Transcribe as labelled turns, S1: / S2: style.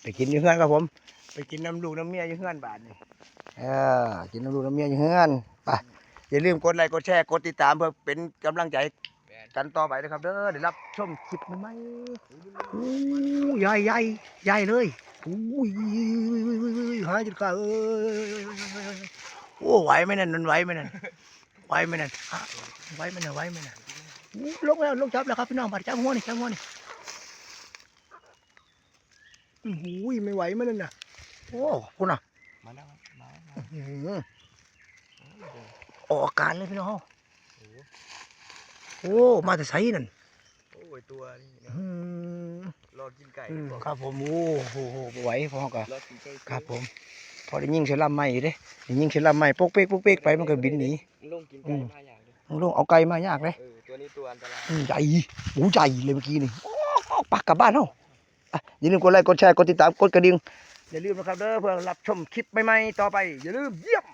S1: ไปกินอยู่เฮือนครับผมไปกินน้ำลูกน้ำเมียอยู่เฮือนบาทนี่กินน้ำลูกน้ำเมียอยู่เฮือนไปอย่าลืมกดไลค์กดแชร์กดติดตามเพื่อเป็นกำลังใจกันต่อไปนะครับเด้อได้รับชมคลิปใหม่ๆอู้ใหญ่ใหญ่ใหญ่เลยอู้ยหายจุดกาโอ้ไหวไหมนั่นไหวไหมนั่นไหวไหมนั่นไหวไหมนั่นไหวไหมนั่นลงแล้วลงจับแล้วครับพี่น้องบาดจับหัวนี่จับหัวนี่หูยไม่ไหวมันนั่นน่ะโอ้คุณอ่ะมาแล้วออกอาการเลยพี่น้องโอ้มาแต่ไสนั่น
S2: โอ้ยตัวนี่รอกินไก่
S1: ครับผมโอ้โหไหวพอกับ
S2: รอกินไก่
S1: ครับผมพอได้ยิงเสือลำใหม่เด้ได้ยิงเสือลำใหม่ปกเป๊กปกเป๊กไปมันก็บินหนี
S2: ลงกินไก่มาอย่าง
S1: ลงเอาไก่มายากเลย
S2: ตัวนี้ตัวอันตราย
S1: ใหญ่โอ้ใหญ่เลยเมื่อกี้นี่ปักกลับบ้านเนาะอย่าลืมกดไลค์กดแชร์กดติดตามกดกระดิ่งอย่าลืมนะครับเด้อเพื่อรับชมคลิปใหม่ๆต่อไปอย่าลืมเยี่ยม